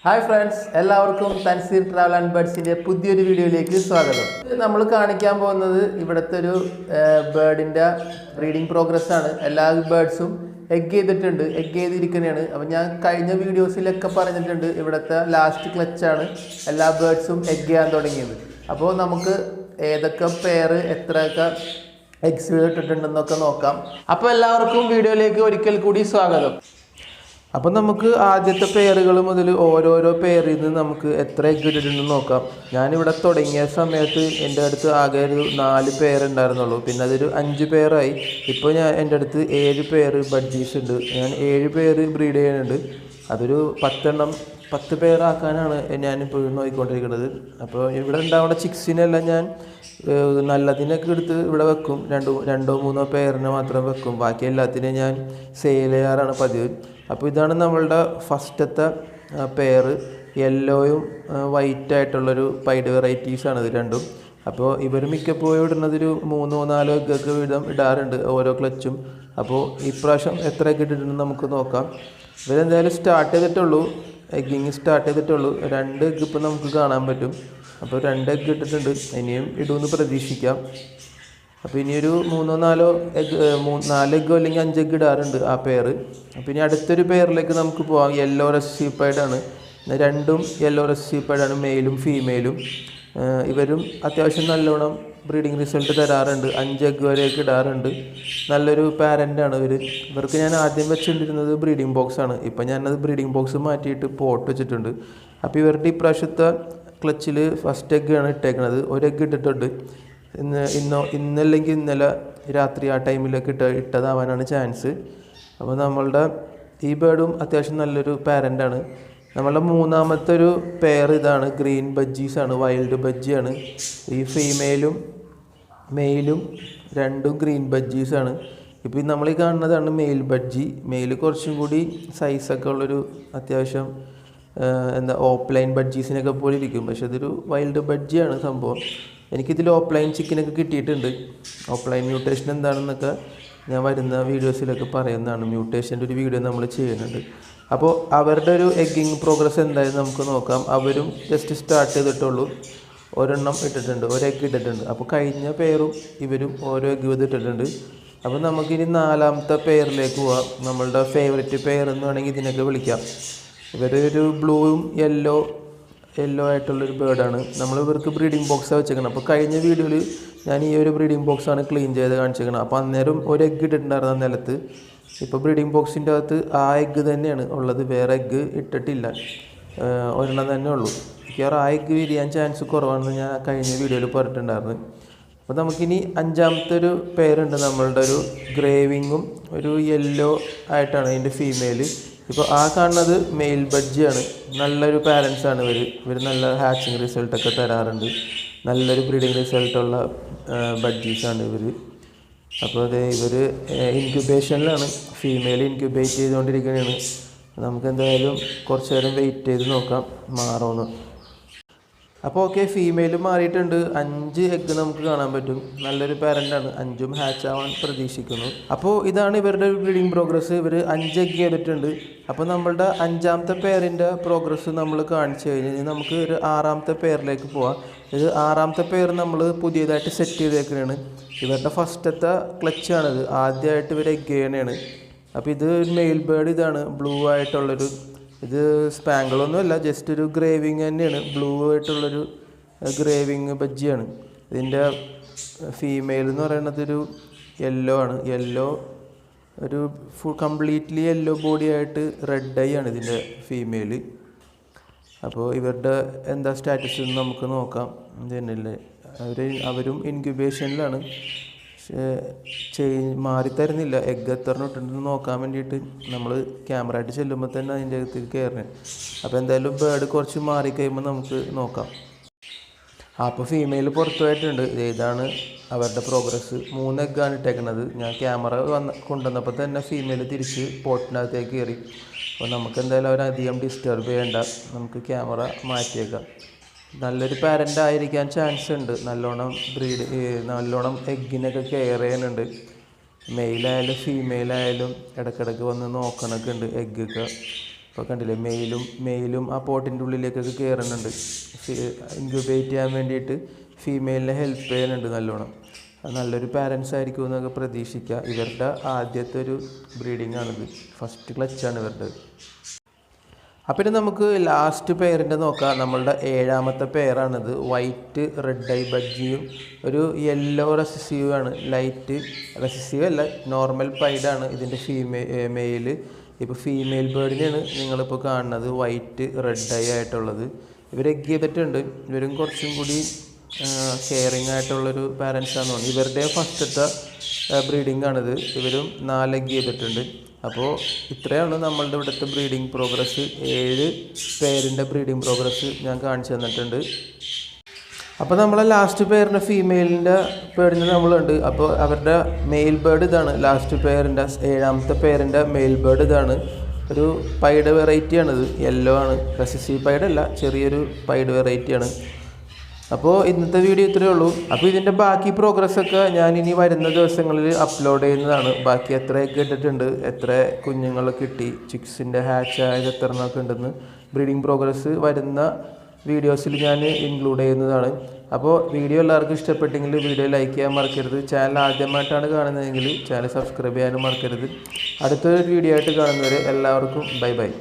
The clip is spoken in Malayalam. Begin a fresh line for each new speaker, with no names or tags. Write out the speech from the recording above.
ഹായ് ഫ്രണ്ട്സ്, എല്ലാവർക്കും തൻസീർ ട്രാവൽ ആൻഡ് ബേർഡ്സിൻ്റെ പുതിയൊരു വീഡിയോയിലേക്ക് സ്വാഗതം. നമ്മൾ കാണിക്കാൻ പോകുന്നത് ഇവിടുത്തെ ഒരു ബേർഡിൻ്റെ ബ്രീഡിംഗ് പ്രോഗ്രസ് ആണ്. എല്ലാ ബേർഡ്സും എഗ് ചെയ്തിരിക്കുന്നതാണ്. അപ്പം ഞാൻ കഴിഞ്ഞ വീഡിയോസിലൊക്കെ പറഞ്ഞിട്ടുണ്ട് ഇവിടുത്തെ ലാസ്റ്റ് ക്ലച്ചാണ് എല്ലാ ബേർഡ്സും എഗ് ചെയ്യാൻ തുടങ്ങിയത്. അപ്പോൾ നമുക്ക് ഏതൊക്കെ പെയർ എത്രയൊക്കെ എഗ്സ് ഇട്ടിട്ടുണ്ടെന്നൊക്കെ നോക്കാം. അപ്പോൾ എല്ലാവർക്കും വീഡിയോയിലേക്ക് ഒരിക്കൽ കൂടി സ്വാഗതം. അപ്പം നമുക്ക് ആദ്യത്തെ പെയറുകൾ മുതൽ ഓരോരോ പെയറിൽ നിന്ന് നമുക്ക് എത്ര എഗ് ഇട്ടിട്ടുണ്ടെന്ന് നോക്കാം. ഞാനിവിടെ തുടങ്ങിയ സമയത്ത് എൻ്റെ അടുത്ത് ആകെ ഒരു 4 പെയർ ഉണ്ടായിരുന്നുള്ളൂ. പിന്നെ അതൊരു 5 പെയറായി. ഇപ്പോൾ എൻ്റെ അടുത്ത് 7 പെയർ ബഡ്ജീസ് ഉണ്ട്. ഞാൻ 7 പെയർ ബ്രീഡ് ചെയ്യുന്നുണ്ട്. അതൊരു 10 പെയർ ആക്കാനാണ് ഞാനിപ്പോൾ നോക്കിക്കൊണ്ടിരിക്കുന്നത്. അപ്പോൾ ഇവിടെ ഉണ്ടാവുന്ന ചിക്സിനെല്ലാം ഞാൻ നല്ലതിനൊക്കെ എടുത്ത് ഇവിടെ വെക്കും. രണ്ടോ മൂന്നോ പെയറിനെ മാത്രം വെക്കും. ബാക്കി എല്ലാത്തിനെയും ഞാൻ സെയിൽ ചെയ്യാറാണ് പതിവ്. അപ്പോൾ ഇതാണ് നമ്മളുടെ ഫസ്റ്റത്തെ പെയർ. യെല്ലോയും വൈറ്റ് ആയിട്ടുള്ളൊരു പൈഡ് വെറൈറ്റീസാണ് ഇത് രണ്ടും. അപ്പോൾ ഇവർ മിക്കപ്പോഴും ഇടുന്നതൊരു 3-4 എഗ്ഗൊക്കെ വീതം ഇടാറുണ്ട് ഓരോ ക്ലച്ചും. അപ്പോൾ ഇപ്രാവശ്യം എത്ര എഗ് ഇട്ടിട്ടുണ്ടെന്ന് നമുക്ക് നോക്കാം. ഇവരെന്തായാലും സ്റ്റാർട്ട് ചെയ്തിട്ടുള്ളൂ, എഗ്ഗിങ് സ്റ്റാർട്ട് ചെയ്തിട്ടുള്ളൂ. 2 എഗ്ഗ് ഇപ്പോൾ നമുക്ക് കാണാൻ പറ്റും. അപ്പോൾ 2 എഗ്ഗ് ഇട്ടിട്ടുണ്ട്. ഇനിയും ഇടുമെന്ന് പ്രതീക്ഷിക്കാം. അപ്പോൾ ഇനിയൊരു 3-4 എഗ്ഗ് 4 എഗ്ഗോ അല്ലെങ്കിൽ 5 എഗ്ഗ് ഇടാറുണ്ട് ആ പെയർ. അപ്പോൾ ഇനി അടുത്തൊരു പെയറിലേക്ക് നമുക്ക് പോകാം. യെല്ലോ റെസിപ്പൈഡാണ്. രണ്ടും യെല്ലോ റെസിപ്പൈഡാണ്, മെയിലും ഫീമെയിലും. ഇവരും അത്യാവശ്യം നല്ലോണം ബ്രീഡിങ് റിസൾട്ട് തരാറുണ്ട്. 5 എഗ്ഗ് വരെയൊക്കെ ഇടാറുണ്ട്. നല്ലൊരു പാരൻ്റാണ് ഇവർക്ക് ഞാൻ ആദ്യം വെച്ചിട്ടിരുന്നത് ബ്രീഡിംഗ് ബോക്സാണ്. ഇപ്പം ഞാനത് ബ്രീഡിംഗ് ബോക്സ് മാറ്റിയിട്ട് പോട്ട് വെച്ചിട്ടുണ്ട്. അപ്പോൾ ഇവരുടെ ഇപ്രാവശ്യത്തെ ക്ലച്ചിൽ ഫസ്റ്റ് എഗ്ഗാണ് ഇട്ടേക്കുന്നത്. 1 എഗ്ഗ് ഇട്ടിട്ടുണ്ട്. ഇന്നല്ലെങ്കിൽ ഇന്നലെ രാത്രി ആ ടൈമിലൊക്കെ ഇട്ടതാവാനാണ് ചാൻസ്. അപ്പോൾ നമ്മളുടെ ഈ ബേർഡും അത്യാവശ്യം നല്ലൊരു പാരൻ്റാണ്. നമ്മളുടെ മൂന്നാമത്തെ ഒരു പെയർ ഇതാണ്. ഗ്രീൻ ബജ്ജീസാണ്, വൈൽഡ് ബജ്ജിയാണ്. ഈ ഫീമെയിലും മെയിലും രണ്ടും ഗ്രീൻ ബജ്ജീസാണ്. ഇപ്പോൾ നമ്മൾ ഈ കാണുന്നതാണ് മെയിൽ ബജ്ജി. മെയിൽ കുറച്ചും കൂടി സൈസൊക്കെ ഉള്ളൊരു അത്യാവശ്യം ഓപ്ലൈൻ ബഡ്ജീസിനൊക്കെ പോലെ ഇരിക്കും. പക്ഷെ ഇതൊരു വൈൽഡ് ബഡ്ജിയാണ് സംഭവം. എനിക്കിതിൽ ഓപ്ലൈൻ ചിക്കനൊക്കെ കിട്ടിയിട്ടുണ്ട്. ഓപ്ലൈൻ മ്യൂട്ടേഷൻ എന്താണെന്നൊക്കെ ഞാൻ വരുന്ന വീഡിയോസിലൊക്കെ പറയുന്നതാണ്. മ്യൂട്ടേഷൻ്റെ ഒരു വീഡിയോ നമ്മൾ ചെയ്യുന്നുണ്ട്. അപ്പോൾ അവരുടെ ഒരു എഗ്ഗിങ് പ്രോഗ്രസ് എന്തായാലും നമുക്ക് നോക്കാം. അവരും ജസ്റ്റ് സ്റ്റാർട്ട് ചെയ്തിട്ടുള്ളൂ. ഒരെണ്ണം ഇട്ടിട്ടുണ്ട്, 1 എഗ്ഗ് ഇട്ടിട്ടുണ്ട്. അപ്പോൾ കഴിഞ്ഞ പെയറും ഇവരും ഓരോ എഗ്ഗ് ഇട്ടിട്ടുണ്ട്. അപ്പോൾ നമുക്കിനി 4ാമത്തെ പെയറിലേക്ക് പോവാം. നമ്മളുടെ ഫേവറേറ്റ് പെയർ എന്ന് വേണമെങ്കിൽ ഇതിനൊക്കെ വിളിക്കാം. ഇവരൊരു ബ്ലൂവും യെല്ലോ ആയിട്ടുള്ളൊരു ബേർഡാണ്. നമ്മൾ ഇവർക്ക് ബ്രീഡിംഗ് ബോക്സാണ് വെച്ചേക്കണം. അപ്പോൾ കഴിഞ്ഞ വീഡിയോയിൽ ഞാൻ ഈ ഒരു ബ്രീഡിംഗ് ബോക്സാണ് ക്ലീൻ ചെയ്ത് കാണിച്ചേക്കണം. അപ്പോൾ അന്നേരം 1 എഗ്ഗ് ഇട്ടിട്ടുണ്ടായിരുന്നു നിലത്ത്. ഇപ്പോൾ ബ്രീഡിംഗ് ബോക്സിൻ്റെ അകത്ത് ആ എഗ്ഗ് തന്നെയാണ് ഉള്ളത്, വേറെ എഗ്ഗ് ഇട്ടിട്ടില്ല. ഒരെണ്ണം തന്നെ ഉള്ളൂ. മിക്കവാറും ആ എഗ്ഗ് വിരിയാൻ ചാൻസ് കുറവാണെന്ന് ഞാൻ കഴിഞ്ഞ വീഡിയോയിൽ പറഞ്ഞിട്ടുണ്ടായിരുന്നു. അപ്പോൾ നമുക്കിനി 5ാമത്തെ ഒരു പെയറുണ്ട്. നമ്മളുടെ ഒരു ഗ്രേവിങ്ങും ഒരു യെല്ലോ ആയിട്ടാണ് അതിൻ്റെ ഫീമെയിൽ. ഇപ്പോൾ ആ കാണുന്നത് മെയിൽ ബഡ്ജിയാണ്. നല്ലൊരു പാരൻസാണ് ഇവർ നല്ല ഹാച്ചിങ് റിസൾട്ടൊക്കെ തരാറുണ്ട്. നല്ലൊരു ബ്രീഡിങ് റിസൾട്ടുള്ള ബഡ്ജീസാണ് ഇവർ. അപ്പോൾ ഇവർ ഇൻക്യുബേഷനിലാണ്. ഫീമെയിൽ ഇൻക്യുബേറ്റ് ചെയ്തുകൊണ്ടിരിക്കുകയാണ്. നമുക്ക് എന്തായാലും കുറച്ച് നേരം വെയിറ്റ് ചെയ്ത് നോക്കാം മാറുമെന്ന്. അപ്പോൾ ഓക്കെ, ഫീമെയിൽ മാറിയിട്ടുണ്ട്. 5 എഗ്ഗ് നമുക്ക് കാണാൻ പറ്റും. നല്ലൊരു പാരൻ്റാണ്. 5ഉം ഹാച്ച് ആവാൻ പ്രതീക്ഷിക്കുന്നു. അപ്പോൾ ഇതാണ് ഇവരുടെ ബ്രീഡിംഗ് പ്രോഗ്രസ്. ഇവർ 5 എഗ്ഗ് ചെയ്തിട്ടുണ്ട്. അപ്പോൾ നമ്മളുടെ 5ാമത്തെ പെയറിൻ്റെ പ്രോഗ്രസ് നമ്മൾ കാണിച്ചു കഴിഞ്ഞാൽ നമുക്ക് ഒരു 6ാമത്തെ പെയറിലേക്ക് പോവാം. ഇത് 6ാമത്തെ പെയർ നമ്മൾ പുതിയതായിട്ട് സെറ്റ് ചെയ്തേക്കുന്നതാണ്. ഇവരുടെ ഫസ്റ്റത്തെ ക്ലച്ചാണിത്. ആദ്യമായിട്ട് ഇവർ എഗ്ഗ് ചെയ്യണതാണ്. അപ്പോൾ ഇത് മെയിൽ ബേർഡ് ഇതാണ്, ബ്ലൂ ആയിട്ടുള്ളൊരു. ഇത് സ്പാങ്കിളൊന്നുമല്ല, ജസ്റ്റ് ഒരു ഗ്രേവിങ് തന്നെയാണ്. ബ്ലൂ ആയിട്ടുള്ളൊരു ഗ്രേവിങ് ബജ്ജിയാണ്. ഇതിൻ്റെ ഫീമെയിൽ എന്ന് പറയുന്നത് ഒരു യെല്ലോ ആണ്. യെല്ലോ ഒരു കംപ്ലീറ്റ്ലി യെല്ലോ ബോഡി ആയിട്ട് റെഡ് ഐ ആണ് ഇതിൻ്റെ ഫീമെയിൽ. അപ്പോൾ ഇവരുടെ എന്താ സ്റ്റാറ്റസ് എന്ന് നമുക്ക് നോക്കാം. ഇതന്നെയല്ലേ, അവരും ഇൻക്യുബേഷനിലാണ്. മാറിത്തരുന്നില്ല. എഗ്ഗ് എത്ര ഇട്ടുണ്ടെന്ന് നോക്കാൻ വേണ്ടിയിട്ട് നമ്മൾ ക്യാമറ ആയിട്ട് ചെല്ലുമ്പോൾ തന്നെ അതിൻ്റെ അകത്തേക്ക് കയറണം. അപ്പോൾ എന്തായാലും ബേർഡ് കുറച്ച് മാറിക്കഴിയുമ്പോൾ നമുക്ക് നോക്കാം. അപ്പോൾ ഫീമെയിൽ പുറത്തു പോയിട്ടുണ്ട്. ഇതാണ് അവരുടെ പ്രോഗ്രസ്. 3 എഗ്ഗാണ് ഇട്ടേക്കുന്നത്. ഞാൻ ക്യാമറ കൊണ്ടുവന്നപ്പോൾ തന്നെ ഫീമെയിൽ തിരിച്ച് പോട്ടിനകത്തേക്ക് കയറി. അപ്പോൾ നമുക്ക് എന്തായാലും അവരധികം ഡിസ്റ്റർബ് ചെയ്യേണ്ട, നമുക്ക് ക്യാമറ മാറ്റിയേക്കാം. നല്ലൊരു പാരൻ്റ് ആയിരിക്കാൻ ചാൻസ് ഉണ്ട്. നല്ലോണം എഗ്ഗിനൊക്കെ കെയർ ചെയ്യാനുണ്ട്. മെയിലായാലും ഫീമെയിലായാലും ഇടയ്ക്കിടയ്ക്ക് വന്ന് നോക്കണമൊക്കെ ഉണ്ട് എഗ്ഗൊക്കെ. ഇപ്പോൾ കണ്ടില്ലേ മെയിലും ആ പോട്ടിൻ്റെ ഉള്ളിലേക്കൊക്കെ കയറുന്നുണ്ട്. ഇൻക്യുബേറ്റ് ചെയ്യാൻ വേണ്ടിയിട്ട് ഫീമെയിലിനെ ഹെൽപ്പ് ചെയ്യുന്നുണ്ട് നല്ലോണം. നല്ലൊരു പാരൻസ് ആയിരിക്കും എന്നൊക്കെ പ്രതീക്ഷിക്കുക. ഇവരുടെ ആദ്യത്തെ ഒരു ബ്രീഡിംഗ് ആണിത്, ഫസ്റ്റ് ക്ലച്ചാണ് ഇവരുടെ. അപ്പം ഇനി നമുക്ക് ലാസ്റ്റ് പെയറിൻ്റെ നോക്കാം. നമ്മളുടെ 7ാമത്തെ പെയറാണിത്. വൈറ്റ് റെഡ് ഐ ബഡ്ജിയും ഒരു യെല്ലോ റെസസീവ് ആണ്. ലൈറ്റ് റെസസീവ് അല്ല, നോർമൽ പൈഡാണ് ഇതിൻ്റെ മെയിൽ. ഇപ്പോൾ ഫീമെയിൽ ബേർഡിനെയാണ് നിങ്ങളിപ്പോൾ കാണുന്നത്, വൈറ്റ് റെഡ് ഐ ആയിട്ടുള്ളത്. ഇവർ എഗ് ചെയ്തിട്ടുണ്ട്. ഇവരും കുറച്ചും കൂടി കെയറിങ് ആയിട്ടുള്ളൊരു പാരൻസാണെന്ന് തോന്നുന്നു. ഇവരുടെ ഫസ്റ്റത്തെ ബ്രീഡിംഗ് ആണിത്. ഇവരും 4 എഗ് ചെയ്തിട്ടുണ്ട്. അപ്പോൾ ഇത്രയാണ് നമ്മളുടെ ഇവിടുത്തെ ബ്രീഡിംഗ് പ്രോഗ്രസ്. 7 പെയറിൻ്റെ ബ്രീഡിംഗ് പ്രോഗ്രസ് ഞാൻ കാണിച്ചു തന്നിട്ടുണ്ട്. അപ്പോൾ നമ്മളെ ലാസ്റ്റ് പെയറിൻ്റെ ഫീമെയിലിൻ്റെ ബേർഡിന് നമ്മളുണ്ട്. അപ്പോൾ അവരുടെ മെയിൽ ബേർഡ് ഇതാണ്. ലാസ്റ്റ് പെയറിൻ്റെ 7ാമത്തെ പെയറിൻ്റെ മെയിൽ ബേർഡ് ഇതാണ്. ഒരു പൈഡ് വെറൈറ്റിയാണിത്, യെല്ലോ ആണ്. റെസസീവ് പൈഡല്ല, ചെറിയൊരു പൈഡ് വെറൈറ്റിയാണ്. അപ്പോൾ ഇന്നത്തെ വീഡിയോ ഇത്രയേ ഉള്ളൂ. അപ്പോൾ ഇതിൻ്റെ ബാക്കി പ്രോഗ്രസ്സൊക്കെ ഞാനിനി വരുന്ന ദിവസങ്ങളിൽ അപ്ലോഡ് ചെയ്യുന്നതാണ്. ബാക്കി എത്ര എഗ് ഇട്ടിട്ടുണ്ട്, എത്ര കുഞ്ഞുങ്ങൾ കിട്ടി, ചിക്സിൻ്റെ ഹാച്ച് ആയത് എത്ര എണ്ണമൊക്കെ ഉണ്ടെന്ന് ബ്രീഡിംഗ് പ്രോഗ്രസ് വരുന്ന വീഡിയോസിൽ ഞാൻ ഇൻക്ലൂഡ് ചെയ്യുന്നതാണ്. അപ്പോൾ വീഡിയോ എല്ലാവർക്കും ഇഷ്ടപ്പെട്ടെങ്കിൽ വീഡിയോ ലൈക്ക് ചെയ്യാൻ മറക്കരുത്. ചാനൽ ആദ്യമായിട്ടാണ് കാണുന്നതെങ്കിൽ ചാനൽ സബ്സ്ക്രൈബ് ചെയ്യാനും മറക്കരുത്. അടുത്തൊരു വീഡിയോ ആയിട്ട് കാണുന്നവരെ എല്ലാവർക്കും ബൈ ബൈ.